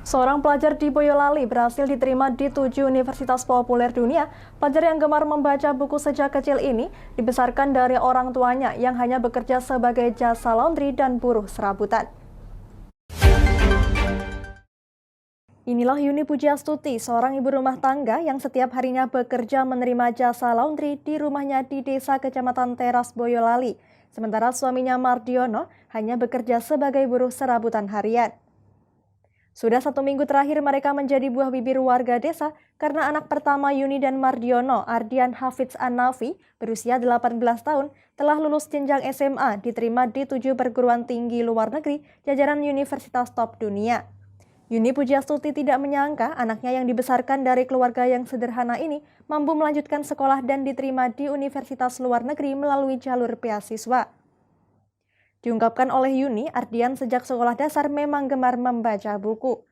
Seorang pelajar di Boyolali berhasil diterima di 7 universitas populer dunia. Pelajar yang gemar membaca buku sejak kecil ini dibesarkan dari orang tuanya yang hanya bekerja sebagai jasa laundry dan buruh serabutan. Inilah Yuni Pujiastuti, seorang ibu rumah tangga yang setiap harinya bekerja menerima jasa laundry di rumahnya di Desa Kecamatan Teras, Boyolali. Sementara suaminya Mardiono hanya bekerja sebagai buruh serabutan harian. Sudah 1 minggu terakhir mereka menjadi buah bibir warga desa karena anak pertama Yuni dan Mardiono, Ardian Hafidz An-Nafi, berusia 18 tahun, telah lulus jenjang SMA diterima di 7 perguruan tinggi luar negeri jajaran universitas top dunia. Yuni Pujiastuti tidak menyangka anaknya yang dibesarkan dari keluarga yang sederhana ini mampu melanjutkan sekolah dan diterima di universitas luar negeri melalui jalur beasiswa. Diungkapkan oleh Yuni, Ardian sejak sekolah dasar memang gemar membaca buku.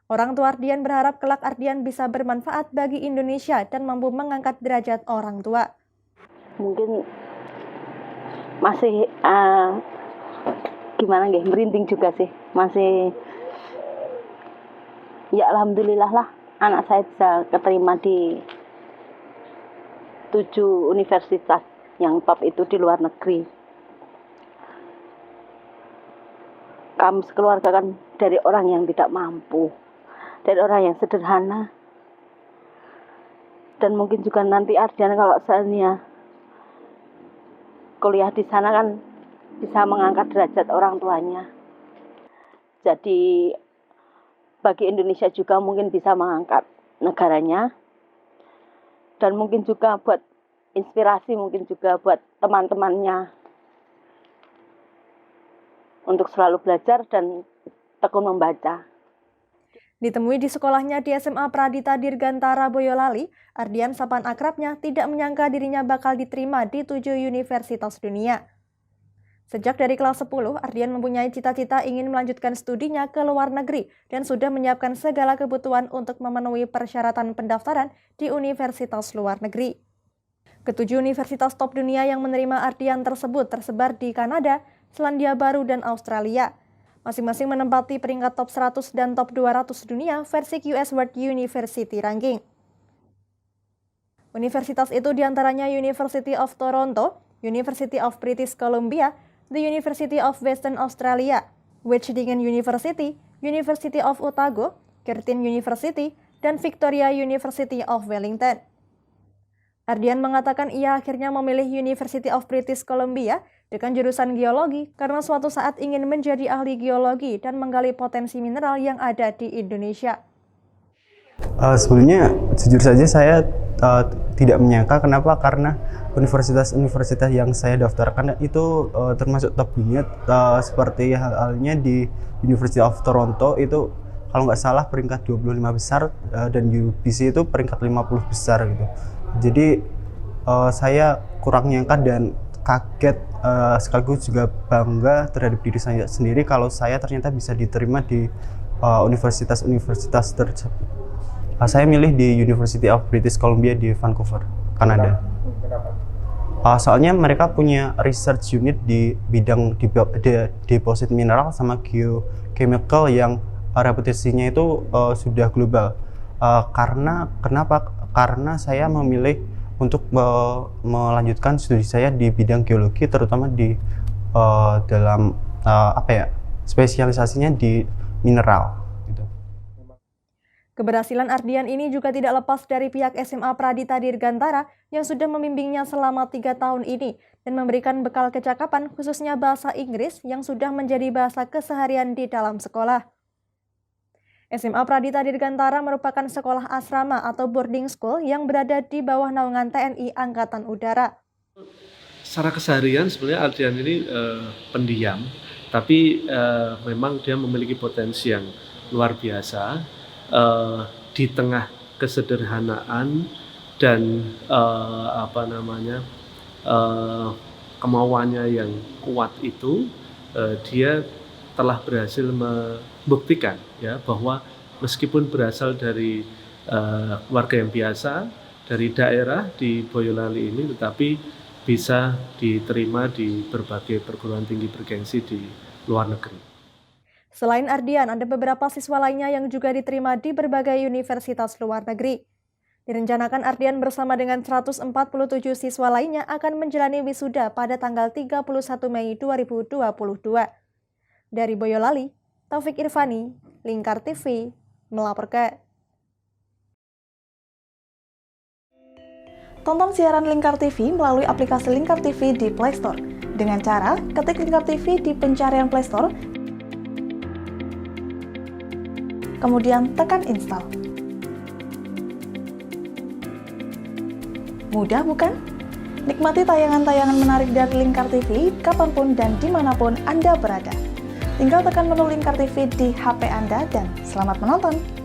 Orang tua Ardian berharap kelak Ardian bisa bermanfaat bagi Indonesia dan mampu mengangkat derajat orang tua. Mungkin masih merinding juga sih. Masih ya alhamdulillah lah anak saya bisa keterima di 7 universitas yang top itu di luar negeri. Kami sekeluarga kan dari orang yang tidak mampu, dari orang yang sederhana. Dan mungkin juga nanti Ardian kalau seandainya kuliah di sana kan bisa mengangkat derajat orang tuanya. Jadi bagi Indonesia juga mungkin bisa mengangkat negaranya. Dan mungkin juga buat inspirasi, mungkin juga buat teman-temannya untuk selalu belajar dan tekun membaca. Ditemui di sekolahnya di SMA Pradita Dirgantara Boyolali, Ardian sapaan akrabnya tidak menyangka dirinya bakal diterima di 7 universitas dunia. Sejak dari kelas 10, Ardian mempunyai cita-cita ingin melanjutkan studinya ke luar negeri dan sudah menyiapkan segala kebutuhan untuk memenuhi persyaratan pendaftaran di universitas luar negeri. Ketujuh universitas top dunia yang menerima Ardian tersebut tersebar di Kanada, Selandia Baru, dan Australia. Masing-masing menempati peringkat top 100 dan top 200 dunia versi QS World University Ranking. Universitas itu diantaranya University of Toronto, University of British Columbia, The University of Western Australia, Wageningen University, University of Otago, Curtin University, dan Victoria University of Wellington. Ardian mengatakan ia akhirnya memilih University of British Columbia dengan jurusan geologi karena suatu saat ingin menjadi ahli geologi dan menggali potensi mineral yang ada di Indonesia. Sebenarnya jujur saja saya tidak menyangka. Kenapa? Karena universitas-universitas yang saya daftarkan itu termasuk top dunia, seperti halnya di University of Toronto itu kalau nggak salah peringkat 25 besar dan UBC itu peringkat 50 besar gitu. Jadi saya kurang nyangka dan kaget, sekaligus juga bangga terhadap diri saya sendiri kalau saya ternyata bisa diterima di universitas-universitas tersebut. Saya milih di University of British Columbia di Vancouver, Kanada. Soalnya mereka punya research unit di bidang deposit mineral sama geochemical yang reputasinya itu sudah global. Kenapa? Karena saya memilih untuk melanjutkan studi saya di bidang geologi, terutama di dalam spesialisasinya di mineral. Gitu. Keberhasilan Ardian ini juga tidak lepas dari pihak SMA Pradita Dirgantara yang sudah membimbingnya selama 3 tahun ini dan memberikan bekal kecakapan khususnya bahasa Inggris yang sudah menjadi bahasa keseharian di dalam sekolah. SMA Pradita Dirgantara merupakan sekolah asrama atau boarding school yang berada di bawah naungan TNI Angkatan Udara. Secara keseharian sebenarnya Ardian ini pendiam, tapi memang dia memiliki potensi yang luar biasa di tengah kesederhanaan dan kemauannya yang kuat itu, dia telah berhasil membuktikan ya bahwa meskipun berasal dari keluarga yang biasa dari daerah di Boyolali ini, tetapi bisa diterima di berbagai perguruan tinggi bergengsi di luar negeri. Selain Ardian, ada beberapa siswa lainnya yang juga diterima di berbagai universitas luar negeri. Direncanakan Ardian bersama dengan 147 siswa lainnya akan menjalani wisuda pada tanggal 31 Mei 2022. Dari Boyolali, Taufik Irvani, Lingkar TV, melaporkan. Tonton siaran Lingkar TV melalui aplikasi Lingkar TV di Play Store. Dengan cara ketik Lingkar TV di pencarian Play Store, kemudian tekan install. Mudah bukan? Nikmati tayangan-tayangan menarik dari Lingkar TV kapanpun dan dimanapun Anda berada. Tinggal tekan menu Lingkar TV di HP Anda dan selamat menonton!